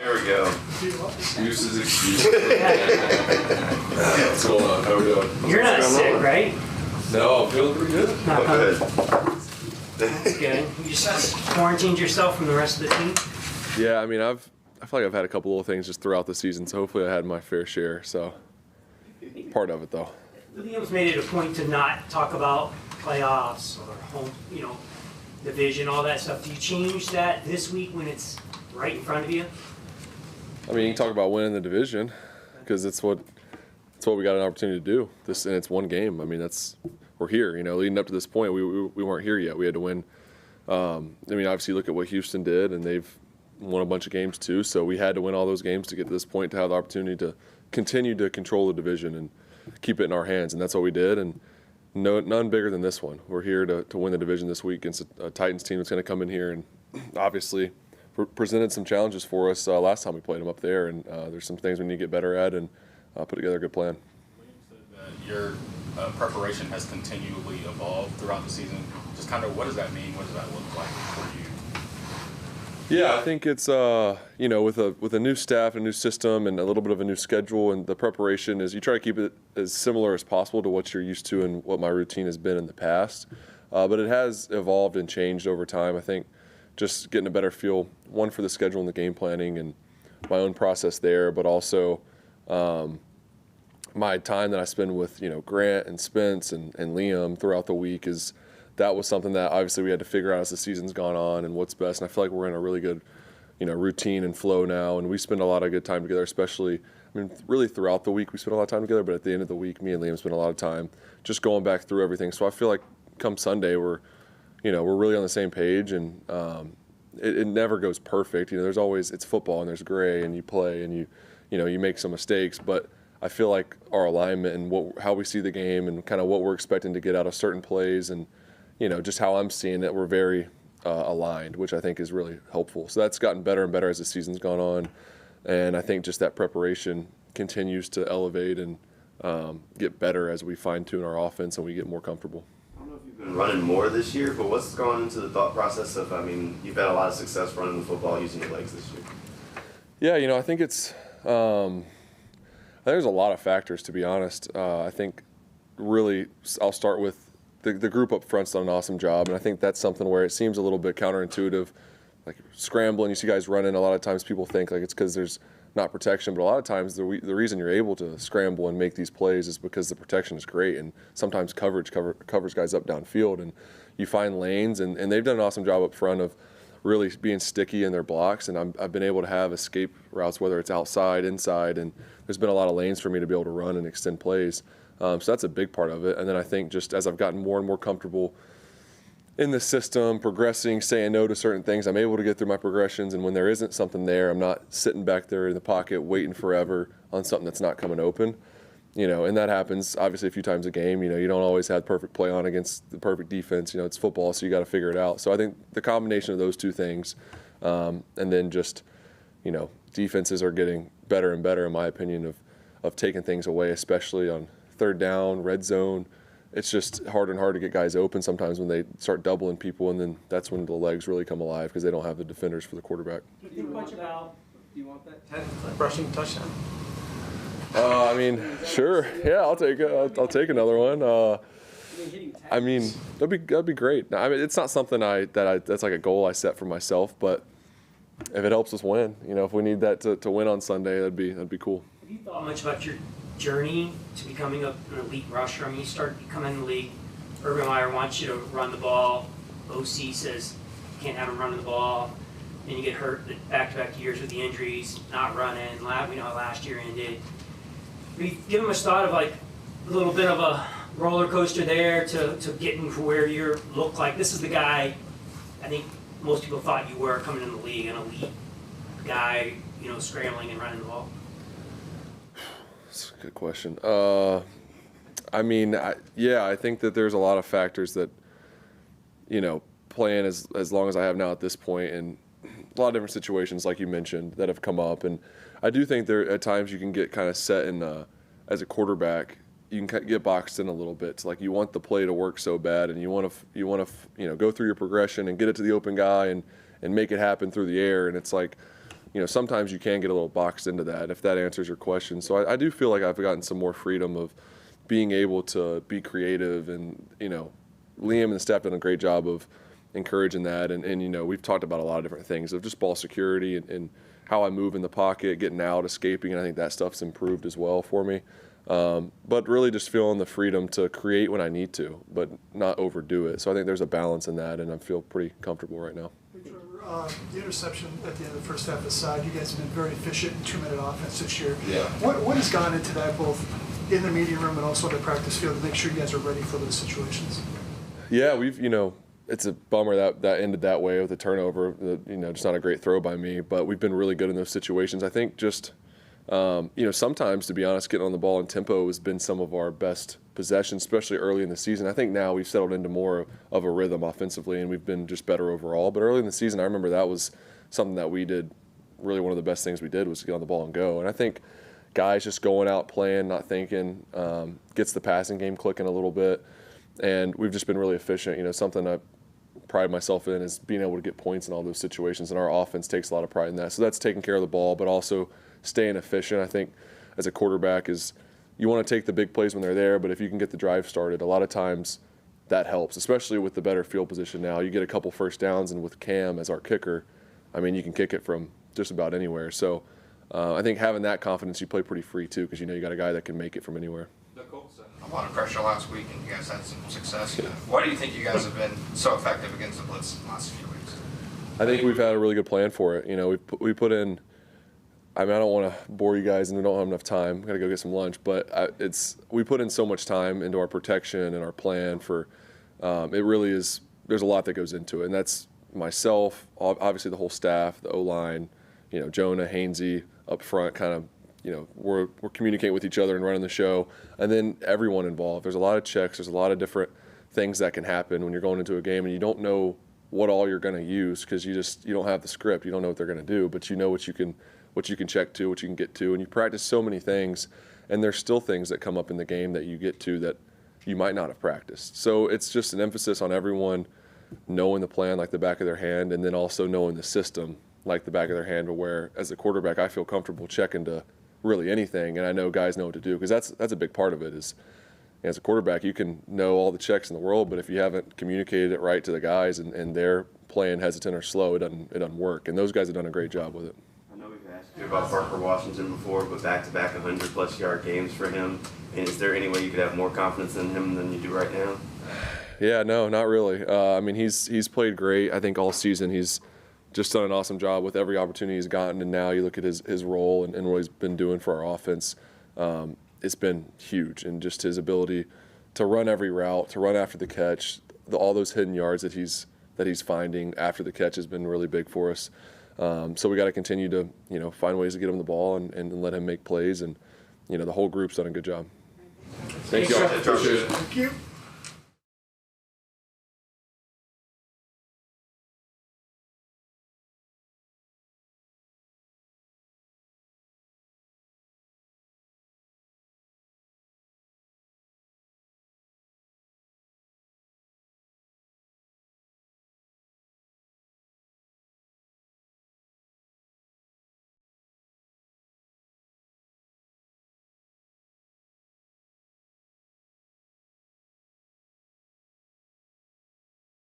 There we go. Excuses. What's going on? How are we doing? You're not sick, right? No, I'm feeling pretty good. Not good. That's good. You just quarantined yourself from the rest of the team? Yeah, I mean, I feel like I've had a couple little things just throughout the season, so hopefully I had my fair share. So, part of it though. Liam's made it a point to not talk about playoffs or home, division, all that stuff. Do you change that this week when it's right in front of you? I mean, you can talk about winning the division because it's what we got an opportunity to do. And it's one game. I mean, we're here. Leading up to this point, we weren't here yet. We had to win. I mean, obviously, look at what Houston did, and they've won a bunch of games too. So we had to win all those games to get to this point to have the opportunity to continue to control the division and keep it in our hands, and that's what we did. And none bigger than this one. We're here to win the division this week against a Titans team that's going to come in here and obviously presented some challenges for us last time we played them up there, and there's some things we need to get better at and put together a good plan. William said that your preparation has continually evolved throughout the season. Just kind of what does that mean? What does that look like for you? Yeah, I think it's with a new staff, a new system, and a little bit of a new schedule, and the preparation is you try to keep it as similar as possible to what you're used to and what my routine has been in the past. But it has evolved and changed over time. I think just getting a better feel, one, for the schedule and the game planning and my own process there, but also my time that I spend with Grant and Spence and Liam throughout the week that was something that obviously we had to figure out as the season's gone on and what's best. And I feel like we're in a really good, routine and flow now. And we spend a lot of good time together, especially, really throughout the week we spend a lot of time together. But at the end of the week, me and Liam spend a lot of time just going back through everything. So I feel like come Sunday, we're really on the same page. And it never goes perfect. There's always, it's football and there's gray and you play and you make some mistakes. But I feel like our alignment and how we see the game and kind of what we're expecting to get out of certain plays and just how I'm seeing it, we're very aligned, which I think is really helpful. So that's gotten better and better as the season's gone on. And I think just that preparation continues to elevate and get better as we fine-tune our offense and we get more comfortable. I don't know if you've been running more this year, but what's gone into the thought process of, you've had a lot of success running the football using your legs this year. Yeah, I think it's there's a lot of factors, to be honest. I think really I'll start with the group up front's done an awesome job, and I think that's something where it seems a little bit counterintuitive, like scrambling. You see guys running. A lot of times people think like it's because there's not protection, but a lot of times the reason you're able to scramble and make these plays is because the protection is great, and sometimes coverage covers guys up downfield, and you find lanes, and they've done an awesome job up front of really being sticky in their blocks, and I've been able to have escape routes, whether it's outside, inside, and there's been a lot of lanes for me to be able to run and extend plays. So that's a big part of it. And then I think just as I've gotten more and more comfortable in the system, progressing, saying no to certain things, I'm able to get through my progressions. And when there isn't something there, I'm not sitting back there in the pocket waiting forever on something that's not coming open. And that happens obviously a few times a game. You don't always have perfect play on against the perfect defense. It's football, so you got to figure it out. So I think the combination of those two things, and then just, defenses are getting better and better, in my opinion, of taking things away, especially on third down, red zone. It's just harder and harder to get guys open sometimes when they start doubling people, and then that's when the legs really come alive because they don't have the defenders for the quarterback. Do you think much about? Do you want that rushing touchdown? Sure. Yeah, I'll take it. I'll take another one. That'd be great. It's not something that's like a goal I set for myself, but if it helps us win, if we need that to win on Sunday, that'd be cool. Have you thought much about your journey to becoming an elite rusher? You come in the league, Urban Meyer wants you to run the ball, OC says you can't have him running the ball, and you get hurt the back-to-back years with the injuries, not running. We know how last year ended. Have you given much thought of a little bit of a roller coaster there to getting to where you look like this is the guy I think most people thought you were coming in the league, an elite guy, scrambling and running the ball? That's a good question. I think that there's a lot of factors that, playing as long as I have now at this point, and a lot of different situations, like you mentioned, that have come up. And I do think there at times you can get kind of set in, as a quarterback, you can get boxed in a little bit. It's like you want the play to work so bad, and you want to go through your progression and get it to the open guy and make it happen through the air. And it's like, sometimes you can get a little boxed into that, if that answers your question. So I do feel like I've gotten some more freedom of being able to be creative, and Liam and the staff done a great job of encouraging that, and we've talked about a lot of different things of just ball security and how I move in the pocket, getting out, escaping, and I think that stuff's improved as well for me. But really just feeling the freedom to create when I need to, but not overdo it. So I think there's a balance in that, and I feel pretty comfortable right now. The interception at the end of the first half aside, you guys have been very efficient in 2-minute offense this year. Yeah. What has gone into that, both in the meeting room and also the practice field, to make sure you guys are ready for those situations? Yeah, we've, it's a bummer that ended that way with a turnover. Just not a great throw by me, but we've been really good in those situations. I think just, sometimes, to be honest, getting on the ball in tempo has been some of our best possessions, especially early in the season. I think now we've settled into more of a rhythm offensively, and we've been just better overall. But early in the season, I remember that was something that we did. Really, one of the best things we did was to get on the ball and go. And I think guys just going out, playing, not thinking, gets the passing game clicking a little bit. And we've just been really efficient. Something I pride myself in is being able to get points in all those situations, and our offense takes a lot of pride in that. So that's taking care of the ball, but also staying efficient. I think as a quarterback is you want to take the big plays when they're there, but if you can get the drive started, a lot of times that helps, especially with the better field position now. You get a couple first downs, and with Cam as our kicker, you can kick it from just about anywhere. So I think having that confidence, you play pretty free too, because you got a guy that can make it from anywhere. A lot of pressure last week, and you guys had some success. Why do you think you guys have been so effective against the blitz in the last few weeks? I think we've had a really good plan for it. We put in. I don't want to bore you guys, and we don't have enough time. Got to go get some lunch, but we put in so much time into our protection and our plan for. It really is. There's a lot that goes into it, and that's myself, obviously the whole staff, the O-line, Jonah, Hainsey up front, kind of. We're communicating with each other and running the show, and then everyone involved. There's a lot of checks. There's a lot of different things that can happen when you're going into a game, and you don't know what all you're going to use because you don't have the script. You don't know what they're going to do, but you know what you can check to, what you can get to, and you practice so many things, and there's still things that come up in the game that you get to that you might not have practiced. So it's just an emphasis on everyone knowing the plan like the back of their hand, and then also knowing the system like the back of their hand, where as a quarterback I feel comfortable checking to really anything, and I know guys know what to do, because that's a big part of it. Is as a quarterback you can know all the checks in the world, but if you haven't communicated it right to the guys and they're playing hesitant or slow, it doesn't work. And those guys have done a great job with it. I know we've asked you about Parker Washington before, but back-to-back 100-plus yard games for him. And is there any way you could have more confidence in him than you do right now? Yeah, no, not really. He's played great. I think all season he's just done an awesome job with every opportunity he's gotten, and now you look at his role and what he's been doing for our offense. It's been huge, and just his ability to run every route, to run after the catch, all those hidden yards that he's finding after the catch has been really big for us. So we got to continue to find ways to get him the ball and let him make plays, and the whole group's done a good job. Thank you all. Thank you.